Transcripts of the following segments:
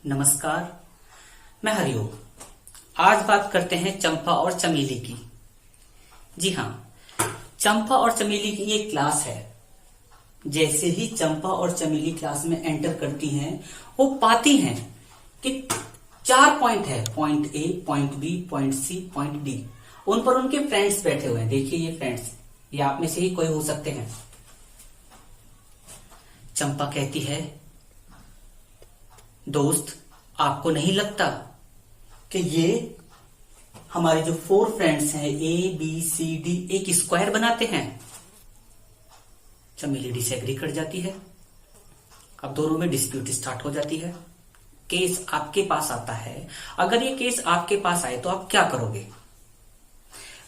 नमस्कार, मैं हरिओम। आज बात करते हैं चंपा और चमेली की। जी हाँ, चंपा और चमेली की ये क्लास है। जैसे ही चंपा और चमेली क्लास में एंटर करती हैं, वो पाती हैं कि 4 पॉइंट है, point A, point B, point C, point D. उन पर उनके फ्रेंड्स बैठे हुए हैं। देखिए ये फ्रेंड्स, ये आप में से ही कोई हो सकते हैं। चंपा कहती है, दोस्त आपको नहीं लगता कि ये हमारे जो 4 फ्रेंड्स हैं ए बी सी डी एक स्क्वायर बनाते हैं? चमेली डिसएग्री कर जाती है। अब दोनों में डिस्प्यूट स्टार्ट हो जाती है। केस आपके पास आता है। अगर ये केस आपके पास आए तो आप क्या करोगे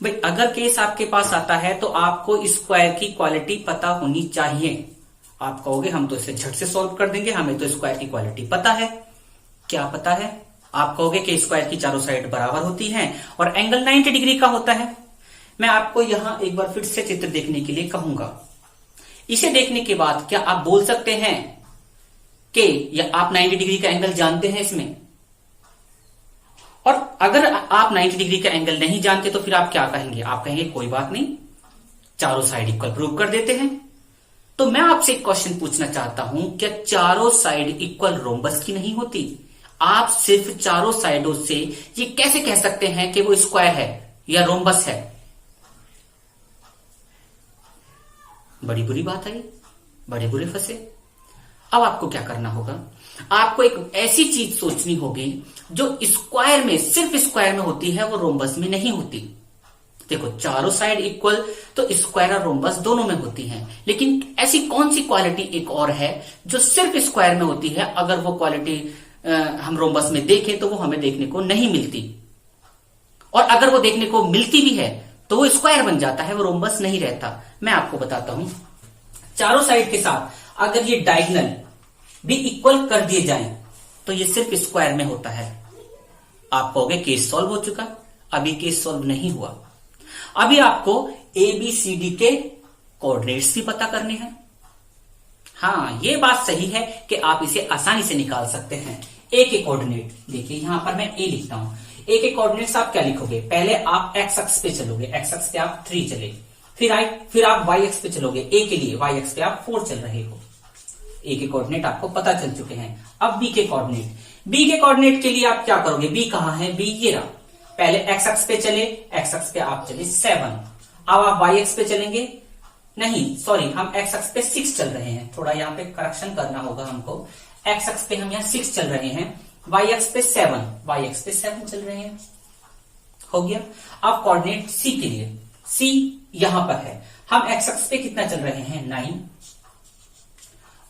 भाई? अगर केस आपके पास आता है तो आपको स्क्वायर की क्वालिटी पता होनी चाहिए। आप कहोगे हम तो इसे झट से सॉल्व कर देंगे, हमें तो स्क्वायर की क्वालिटी पता है। क्या पता है? आप कहोगे कि स्क्वायर की चारों साइड बराबर होती हैं और एंगल 90 डिग्री का होता है। मैं आपको यहां एक बार फिर से चित्र देखने के लिए कहूंगा। इसे देखने के बाद क्या आप बोल सकते हैं कि या आप 90 डिग्री का एंगल जानते हैं इसमें? और अगर आप 90 डिग्री का एंगल नहीं जानते तो फिर आप क्या कहेंगे? आप कहेंगे कोई बात नहीं, चारों साइड इक्वल प्रूव कर देते हैं। तो मैं आपसे एक क्वेश्चन पूछना चाहता हूं, क्या चारों साइड इक्वल रोम्बस की नहीं होती? आप सिर्फ चारों साइडों से ये कैसे कह सकते हैं कि वो स्क्वायर है या रोम्बस है? बड़ी बुरी बात आई, बड़े बुरे फंसे। अब आपको क्या करना होगा? आपको एक ऐसी चीज सोचनी होगी जो स्क्वायर में, सिर्फ स्क्वायर में होती है, वो रोम्बस में नहीं होती। देखो, चारों साइड इक्वल तो स्क्वायर और रोम्बस दोनों में होती हैं, लेकिन ऐसी कौन सी क्वालिटी एक और है जो सिर्फ स्क्वायर में होती है? अगर वो क्वालिटी हम रोम्बस में देखें तो वो हमें देखने को नहीं मिलती, और अगर वो देखने को मिलती भी है तो वो स्क्वायर बन जाता है, वो रोम्बस नहीं रहता। मैं आपको बताता हूं। चारों साइड के साथ अगर ये डायगोनल भी इक्वल कर दिए जाएं तो ये सिर्फ स्क्वायर में होता है। आप कहोगे केस सॉल्व हो चुका। अभी केस सॉल्व नहीं हुआ। अभी आपको ए बी सी डी के कोऑर्डिनेट्स भी पता करने हैं। हाँ, ये बात सही है कि आप इसे आसानी से निकाल सकते हैं। ए के कोऑर्डिनेट देखिए, यहां पर मैं ए लिखता हूं। ए के कोऑर्डिनेट्स आप क्या लिखोगे? पहले आप एक्स अक्ष पे चलोगे, एक्स अक्ष पे आप 3 चले। फिर आप वाई अक्ष पे चलोगे। ए के लिए वाई अक्ष पे आप 4 चल रहे हो। ए के कोऑर्डिनेट आपको पता चल चुके हैं। अब बी के कोऑर्डिनेट, बी के कोऑर्डिनेट के लिए आप क्या करोगे? बी कहां है? बी ये रहा। पहले एक्स अक्ष पे चले, एक्स अक्ष पे आप चले 7। अब आप वाई अक्ष पे चलेंगे, नहीं सॉरी, हम एक्स अक्ष पे 6 चल रहे हैं। थोड़ा यहाँ पे करेक्शन करना होगा हमको। एक्स अक्ष पे हम यहाँ 6 चल रहे हैं, वाई अक्ष पे 7, वाई अक्ष पे 7 चल रहे हैं। हो गया। अब कोऑर्डिनेट सी के लिए, सी यहां पर है। हम एक्स अक्ष पे कितना चल रहे हैं? 9,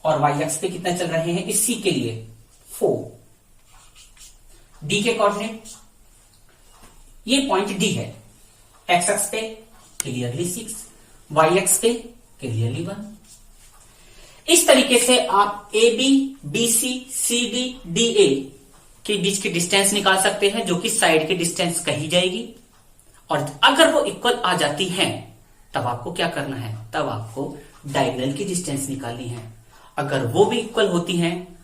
और वाई अक्ष पे कितना चल रहे हैं इस सी के लिए? 4। डी के कोऑर्डिनेट, ये पॉइंट डी है। एक्स अक्ष पे क्लियरली 6, वाई अक्ष पे क्लियरली 1। इस तरीके से आप A B, B C, C D, D A के बीच की डिस्टेंस निकाल सकते हैं, जो कि साइड की डिस्टेंस कही जाएगी। और अगर वो इक्वल आ जाती हैं तब आपको क्या करना है? तब आपको डायगोनल की डिस्टेंस निकालनी है। अगर वो भी इक्वल होती हैं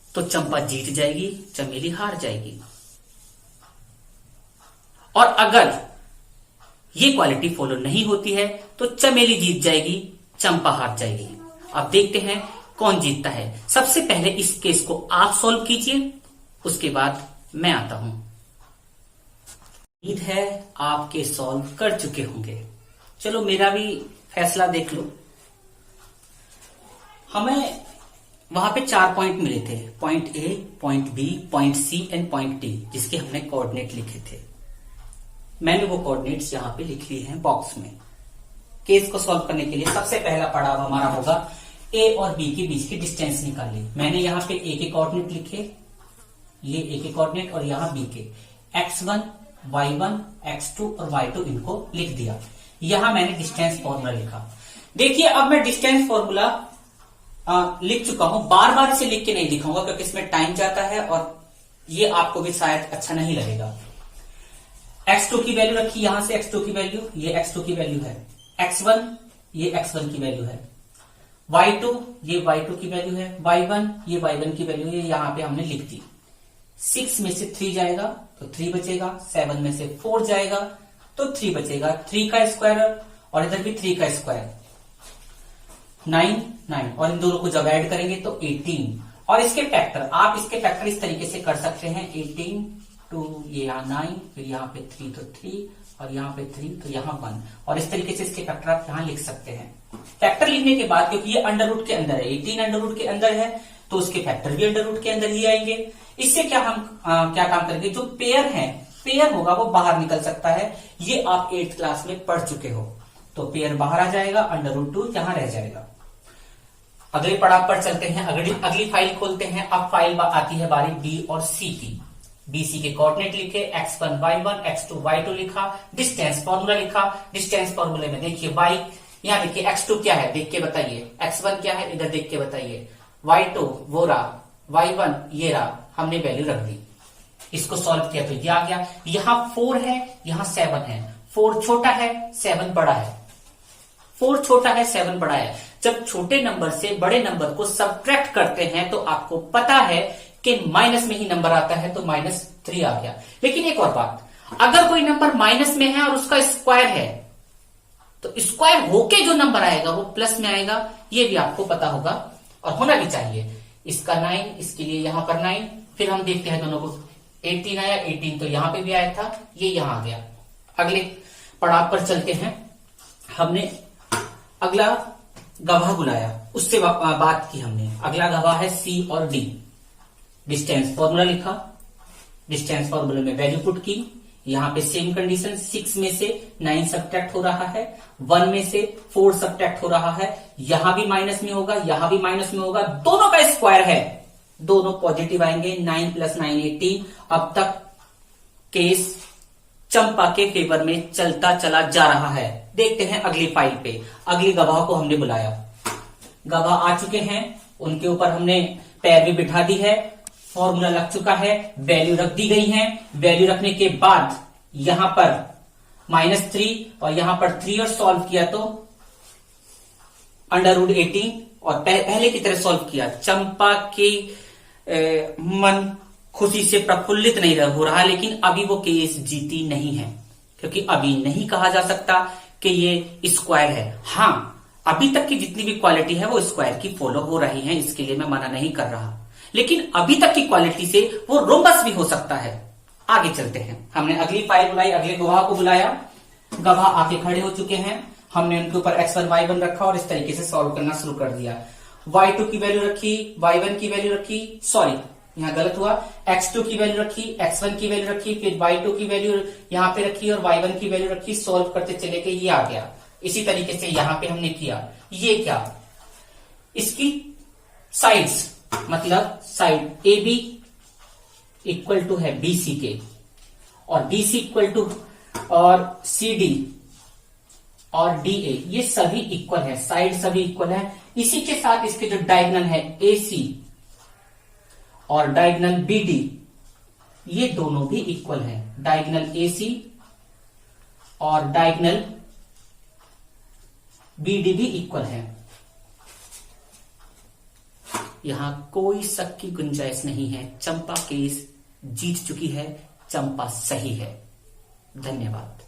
तो चंपा जीत जाएगी, चमेली हार जाएगी। और अगर ये क्वालिटी फॉलो नहीं होती है तो चमेली जीत जाएगी, चंपा हार जाएगी। अब देखते हैं कौन जीतता है। सबसे पहले इस केस को आप सॉल्व कीजिए, उसके बाद मैं आता हूं। उम्मीद है आप केस सॉल्व कर चुके होंगे। चलो मेरा भी फैसला देख लो। हमें वहां पे 4 पॉइंट मिले थे, point A, point B, point C and point D, जिसके हमने कोऑर्डिनेट लिखे थे। मैंने वो कोऑर्डिनेट्स यहां पे लिख लिए हैं बॉक्स में। केस को सॉल्व करने के लिए सबसे पहला पड़ाव हमारा होगा ए और बी के बीच की डिस्टेंस निकालनी। मैंने यहां पे ए के कोऑर्डिनेट लिखे, ये ए के कोऑर्डिनेट, और यहां बी के x1, y1, x2 और y2 इनको लिख दिया। यहां मैंने डिस्टेंस फॉर्मूला लिखा। देखिए अब मैं डिस्टेंस फॉर्मूला लिख चुका हूं। बार बार इसे लिख के नहीं दिखाऊंगा क्योंकि इसमें टाइम जाता है और ये आपको भी शायद अच्छा नहीं लगेगा। x2 की वैल्यू रखी, यहां से x2 की वैल्यू, ये x2 की वैल्यू है। x1, ये x1 की वैल्यू है। y2 ये y2 की वैल्यू है, y1 ये y1 की वैल्यू है, यहां पे हमने लिख दी। 6 में से 3 जाएगा तो 3 बचेगा, 7 में से 4 जाएगा तो 3 बचेगा, 3 का स्क्वायर और इधर भी 3 का स्क्वायर 9 9, और इन दोनों को जब ऐड करेंगे तो 18। और इसके फैक्टर, आप इसके फैक्टर इस तरीके से कर सकते हैं, 18 टू ये यहाँ 9, फिर यहाँ पे 3 तो 3, और यहाँ पे 3 तो यहाँ 1, और इस तरीके से इसके फैक्टर आप यहाँ लिख सकते हैं। फैक्टर लिखने के बाद, क्योंकि ये अंडर रूट के अंदर है, 18 अंडर रूट के अंदर है, तो उसके फैक्टर भी अंडर रूट के अंदर ही आएंगे। इससे क्या हम क्या काम करेंगे, जो पेयर है, पेयर होगा वो बाहर निकल सकता है। ये आप 8th क्लास में पढ़ चुके हो, तो पेयर बाहर आ जाएगा, अंडर रूट 2 यहां रह जाएगा। अगले पड़ाव पर चलते हैं, अगली फाइल खोलते हैं। अब फाइल आती है बारी बी और सी की। BC के कोऑर्डिनेट लिखे, x1 y1 x2 y2 लिखा, डिस्टेंस फॉर्मूला लिखा। डिस्टेंस फॉर्मूले में देखिए y, यहाँ देखिए x2 क्या है देख के बताइए, x1 क्या है इधर देख के बताइए, y2 वो रहा, y1 ये रहा, हमने वैल्यू रख दी। इसको सॉल्व किया तो ये आ गया। यहां 4 है, यहां 7 है। 4 छोटा है, 7 बड़ा है। 4 छोटा है, 7 बड़ा है। जब छोटे नंबर से बड़े नंबर को सब्ट्रैक्ट करते हैं तो आपको पता है कि माइनस में ही नंबर आता है, तो -3 आ गया। लेकिन एक और बात, अगर कोई नंबर माइनस में है और उसका स्क्वायर है, तो स्क्वायर होके जो नंबर आएगा वो प्लस में आएगा, ये भी आपको पता होगा और होना भी चाहिए। इसका 9, इसके लिए यहां पर 9, फिर हम देखते हैं दोनों को, 18 आया, 18 तो यहां पे भी आया था, ये यहां आ गया। अगले पड़ाव पर चलते हैं। हमने अगला गवाह बुलाया, उससे बात की हमने। अगला गवाह है सी और डी। डिस्टेंस फॉर्मूला लिखा, डिस्टेंस फॉर्मूले में वैल्यू पुट की। यहां पे सेम कंडीशन, 6 में से 9 सब्ट्रैक्ट हो रहा है, 1 में से 4 सब्ट्रैक्ट हो रहा है, यहां भी माइनस में होगा, यहां भी माइनस में होगा, दोनों का स्क्वायर है, दोनों पॉजिटिव आएंगे। 9 + 9 18। अब तक केस चंपा के फेवर में चलता चला जा रहा है। देखते हैं अगली फाइल पे। अगली गवाह को हमने बुलाया, गवाह आ चुके हैं, उनके ऊपर हमने पैर भी बिठा दी है, फॉर्मूला लग चुका है, वैल्यू रख दी गई है। वैल्यू रखने के बाद यहां पर -3 और यहां पर 3 और सॉल्व किया तो √18, और पहले की तरह सॉल्व किया। चंपा की मन खुशी से प्रफुल्लित नहीं हो रहा, लेकिन अभी वो केस जीती नहीं है, क्योंकि अभी नहीं कहा जा सकता कि ये स्क्वायर है। हाँ, अभी तक की जितनी भी क्वालिटी है वो स्क्वायर की फॉलो हो रही है, इसके लिए मैं मना नहीं कर रहा, लेकिन अभी तक की क्वालिटी से वो रोम्बस भी हो सकता है। आगे चलते हैं। हमने अगली फाइल बुलाई, अगले गवाह को बुलाया, गवाह आके खड़े हो चुके हैं। हमने उनके ऊपर x1 y1 रखा और इस तरीके से सॉल्व करना शुरू कर दिया। y2 की वैल्यू रखी, y1 की वैल्यू रखी, सॉरी यहां गलत हुआ, x2 की वैल्यू रखी, x1 की वैल्यू रखी, फिर y2 की वैल्यू यहां पे रखी और y1 की वैल्यू रखी, सॉल्व करते चले गए, ये आ गया। इसी तरीके से यहां पे हमने किया। ये क्या, इसकी साइड्स, मतलब साइड AB इक्वल टू है BC के, और BC इक्वल टू और CD और DA, ये सभी इक्वल है, साइड सभी इक्वल है। इसी के साथ इसके जो डायगोनल है AC और डायगोनल BD, ये दोनों भी इक्वल है। डायगोनल AC और डायगोनल BD भी इक्वल है। यहां कोई शक की गुंजाइश नहीं है, चंपा केस जीत चुकी है, चंपा सही है। धन्यवाद।